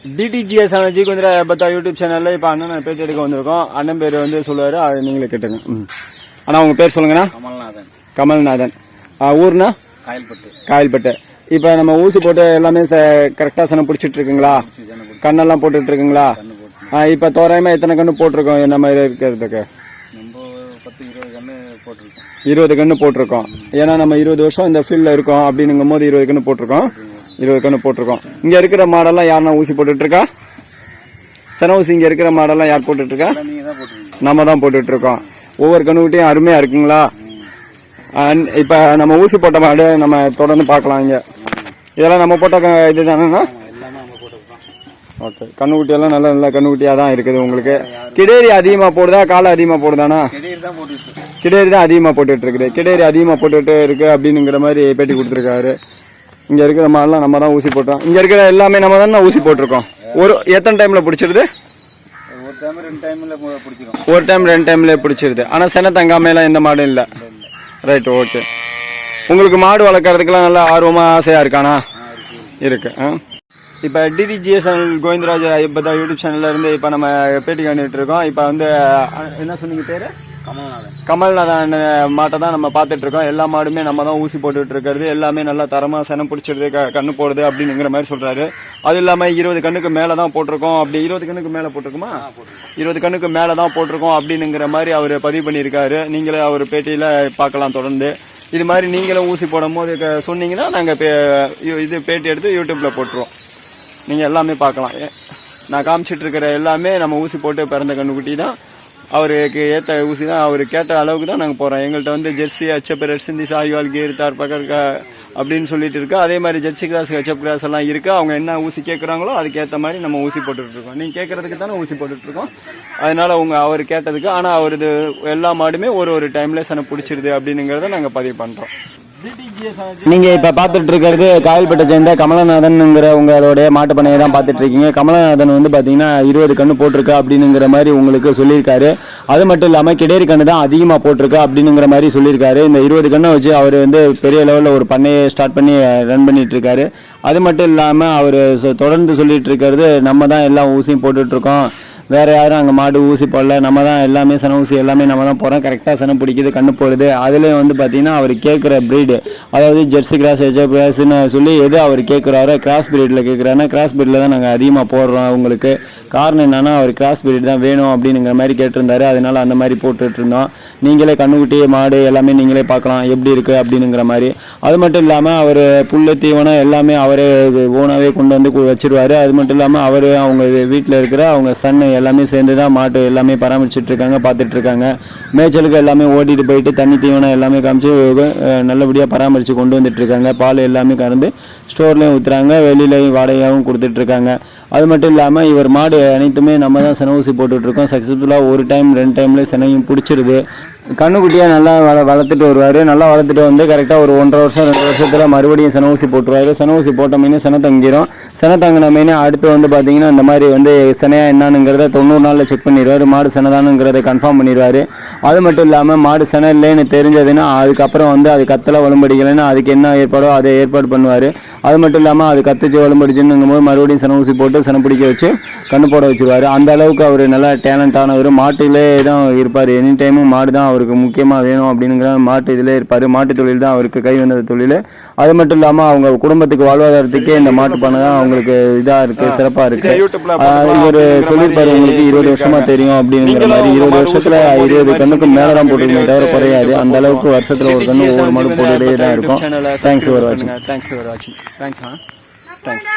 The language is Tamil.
டிடிஜிஎஸ் ஜி குந்திரா பத்தா யூடியூப் சேனல்ல இப்போ அண்ணன் பேட்டி எடுக்க வந்திருக்கோம். அண்ணன் பேர் வந்து சொல்லுவாரு, அது நீங்களே கேட்டுங்க. அண்ணா உங்க பேர் சொல்லுங்கண்ணா. கமல்நாதன். ஊர்னா காயல்பட்டு. இப்போ நம்ம ஊசி போட்டு எல்லாமே கரெக்டாக சனம் பிடிச்சிட்டு இருக்குங்களா? கண்ணெல்லாம் போட்டுட்டு இருக்குங்களா? இப்போ தோராயமா எத்தனை கண்ணு போட்டிருக்கோம்? என்ன மாதிரி இருக்கிறதுக்கு 20 கண்ணு போட்டிருக்கோம். ஏன்னா நம்ம 20 வருஷம் இந்த ஃபீல்டில் இருக்கோம் அப்படின்னுங்கும் போது 20 கண்ணு போட்டிருக்கோம். இங்க இருக்கிற மாடெல்லாம் யாருன்னா ஊசி போட்டுட்டு இருக்கா? சன ஊசி இங்க இருக்கிற மாடெல்லாம் யார் போட்டுட்டு இருக்கா? நம்ம தான் போட்டுட்டு இருக்கோம். ஒவ்வொரு கண்ணுகிட்டையும் அருமையா இருக்குங்களா? இப்ப நம்ம ஊசி போட்ட மாடு நம்ம தொடர்ந்து பார்க்கலாம். இங்க இதெல்லாம் நம்ம போட்ட இதுதானா? ஓகே. கண்ணுக்குட்டி எல்லாம் நல்ல நல்ல கண்ணுக்குட்டியா தான் இருக்குது. உங்களுக்கு கிடேரி அதிகமா போடுதா காலை அதிகமா போடுதானா? கிடேரி தான் அதிகமா போட்டுட்டு இருக்குது. கிடேரி அதிகமா போட்டுட்டு இருக்கு அப்படின்னுங்கிற மாதிரி பேட்டி கொடுத்துருக்காரு. இங்க இருக்கிற மாடெல்லாம் நம்ம தான் ஊசி போட்டோம். இங்க இருக்கிற எல்லாமே நம்ம தான் ஊசி போட்டிருக்கோம். ஒரு எத்தனை டைம்ல பிடிச்சிருது? ஒரு டைம் 2 டைம்ல பிடிச்சிருது. ஆனா சென தங்காம எல்லாம் எந்த மாடும் இல்ல. Right, okay. உங்களுக்கு மாடு வளர்க்கறதுக்கெல்லாம் நல்லா ஆர்வமா ஆசையா இருக்கானா? இருக்கு. இப்போ டிடிஜிஎஸ் சேனல் கோவிந்தராஜ் ஐயப்பதா யூடியூப் சேனல்ல இருந்து இப்போ நம்ம பேட்டி காணிட்டு இருக்கோம். இப்போ வந்து என்ன சொன்னீங்க பேரு? கமல்நாதன் மாட்டை தான் நம்ம பார்த்துட்டு இருக்கோம். எல்லா மாடுமே நம்ம தான் ஊசி போட்டுட்டு இருக்கிறது. எல்லாமே நல்லா தரமா சனம் பிடிச்சிடுது, கண்ணு போடுது அப்படிங்கிற மாதிரி சொல்றாரு. அது இல்லாம 20 கண்ணுக்கு மேல தான் போட்டிருக்கோம். அப்படி 20 கண்ணுக்கு மேல போட்டிருக்குமா? 20 கண்ணுக்கு மேல தான் போட்டிருக்கோம் அப்படிங்கிற மாதிரி அவர் பதிவு பண்ணியிருக்காரு. நீங்களே அவர் பேட்டியில பார்க்கலாம் தொடர்ந்து. இது மாதிரி நீங்களும் ஊசி போடும் போது சொன்னீங்கன்னா நாங்க இது பேட்டி எடுத்து யூடியூப்ல போட்டுருவோம். நீங்க எல்லாமே பார்க்கலாம். நான் காமிச்சிட்டு இருக்கிற எல்லாமே நம்ம ஊசி போட்டு பிறந்த கண்ணுக்குட்டி தான். அவருக்கு ஏற்ற ஊசி தான். அவர் கேட்ட அளவுக்கு தான் நாங்கள் போகிறோம். எங்கள்கிட்ட வந்து ஜெர்சி, ஹெச்எப், ரெட் சிந்தி, சாய்வால், கீர், தார், பக்கர் அப்படின்னு சொல்லிட்டு இருக்கு. அதே மாதிரி ஜெர்சி கிராஸ், ஹெச்எப் கிராஸ் எல்லாம் இருக்கு. அவங்க என்ன ஊசி கேட்குறாங்களோ அதுக்கு ஏற்ற மாதிரி நம்ம ஊசி போட்டுட்டு இருக்கோம். நீங்கள் கேட்கறதுக்கு தானே ஊசி போட்டுட்டு இருக்கோம். அதனால அவர் கேட்டதுக்கு. ஆனால் அவரது எல்லா மாடுமே ஒரு டைம்ல சன பிடிச்சிருது அப்படிங்கிறத நாங்கள் பதிவு பண்றோம். நீங்க இப்ப பாத்துட்டு இருக்கிறது காயல்பட்டை சேர்ந்த கமலநாதன்ங்கிற உங்களுடைய மாட்டு பண்ணையை தான் பாத்துட்டு இருக்கீங்க. கமலநாதன் வந்து பாத்தீங்கன்னா 20 கண்ணு போட்டிருக்கா அப்படிங்கிற மாதிரி உங்களுக்கு சொல்லியிருக்காரு. அது மட்டும் இல்லாம கிடேரி கண்ணு தான் அதிகமா போட்டிருக்கா அப்படிங்கிற மாதிரி சொல்லியிருக்காரு. இந்த 20 கண்ணை வச்சு அவர் வந்து பெரிய லெவலில் ஒரு பண்ணையை ஸ்டார்ட் பண்ணி ரன் பண்ணிட்டு இருக்காரு. அது மட்டும் இல்லாம அவர் தொடர்ந்து சொல்லிட்டு இருக்கிறது, நம்ம தான் எல்லா ஊசியும் போட்டுட்டு இருக்கோம், வேற யாரும் அங்கே மாடு ஊசி போடல, நம்ம தான் எல்லாமே சன ஊசி எல்லாமே நம்ம தான் போகிறோம், கரெக்டாக சனம் பிடிக்குது, கண்ணு போடுது. அதுலேயும் வந்து பார்த்தீங்கன்னா அவர் கேட்குற ப்ரீடு, அதாவது ஜெர்சி கிராஸ், ஹெச்எப் கிராஸ்ன்னு சொல்லி எது அவர் கேட்குறாரோ கிராஸ் பீரியடில் கேட்குறாருன்னா கிராஸ் பீரியடில் தான் நாங்கள் அதிகமாக போடுறோம். அவங்களுக்கு காரணம் என்னன்னா அவர் கிராஸ் பீரியட் தான் வேணும் அப்படிங்கிற மாதிரி கேட்டிருந்தாரு. அதனால அந்த மாதிரி போட்டுட்டு இருந்தோம். நீங்களே கண்ணுக்குட்டி மாடு எல்லாமே நீங்களே பார்க்கலாம் எப்படி இருக்கு அப்படிங்கிற மாதிரி. அது மட்டும் இல்லாமல் அவர் புல்லு தீவனம் எல்லாமே அவரே ஓனாவே கொண்டு வந்து வச்சிருவாரு. அது மட்டும் இல்லாமல் அவர் அவங்க வீட்டில் இருக்கிற அவங்க சன் எல்லாமே சேர்ந்து தான் மாட்டு எல்லாமே பராமரிச்சுட்டு இருக்காங்க, பார்த்துட்டு இருக்காங்க. மேய்ச்சலுக்கு எல்லாமே ஓட்டிட்டு போயிட்டு தண்ணி தீவனம் எல்லாமே காமிச்சு நல்லபடியாக பராமரித்து கொண்டு வந்துட்டு இருக்காங்க. பால் எல்லாமே கறந்து ஸ்டோர்லேயும் ஊற்றுறாங்க, வெளியிலையும் வாடகையாகவும் கொடுத்துட்டு இருக்காங்க. அது மட்டும் இல்லாமல் இவர் மாடு அனைத்துமே நம்ம தான் சென ஊசி போட்டுட்ருக்கோம். சக்ஸஸ்ஃபுல்லாக 1 டைம் 2 டைம்ல செனையும் பிடிச்சிருது. கண்ணுக்குட்டியாக நல்லா வளர்த்துட்டு வருவார். நல்லா வளர்த்துட்டு வந்து கரெக்டாக ஒரு 1.5 வருஷம் 2 வருஷத்தில் மறுபடியும் சென ஊசி போட்டுருவாரு. சென ஊசி போட்ட மீனே சென தங்கிடும். சென தங்கின மீனே அடுத்து வந்து பார்த்தீங்கன்னா இந்த மாதிரி வந்து செனையா என்னன்னுங்கிறத 90 நாளில் செக் பண்ணிடுவார். மாடு செனதானுங்கிறத கன்ஃபார்ம் பண்ணிடுவார். அது மட்டும் இல்லாமல் மாடு சென இல்லைன்னு தெரிஞ்சதுன்னா அதுக்கப்புறம் வந்து அது கத்தலை வலும்படிக்கலைன்னா அதுக்கு என்ன ஏற்பாடோ அதை ஏற்பாடு பண்ணுவார். அது மட்டும் இல்லாமல் அது கத்துச்சு வலும்படிச்சுன்னுங்கும் போது மறுபடியும் சென ஊசி போட்டு சென பிடிக்க வச்சு கண்ணு போட வச்சுருவார். அந்த அளவுக்கு அவர் நல்லா டேலண்டானவர். மாட்டிலே தான் இருப்பார். எனி டைமும் மாடு தான் அவருக்கு முக்கியமாக வேணும் அப்படிங்கிற மாட்டு இதிலே இருப்பார். மாட்டு தொழில் தான் அவருக்கு கை வந்தது தொழில். அது மட்டும் இல்லாமல் அவங்க குடும்பத்துக்கு வாழ்வாதாரத்துக்கே இந்த மாட்டு பண்ணை தான் அவங்களுக்கு இதாக இருக்குது, சிறப்பாக இருக்குது. இவர் சொல்லியிருப்பார் உங்களுக்கு 20 வருஷமாக தெரியும் அப்படிங்கிற மாதிரி. 20 வருஷத்தில் 20 கண்ணுக்கு மேலே தான் போட்டுருக்கே தவிர குறையாது. அந்த அளவுக்கு வருஷத்தில் ஒரு கண்ணு ஒவ்வொரு மாடு போட்டுகிட்டே தான் இருக்கும். தேங்க்ஸ் ஃபார் வாட்சிங். தேங்க்ஸ்.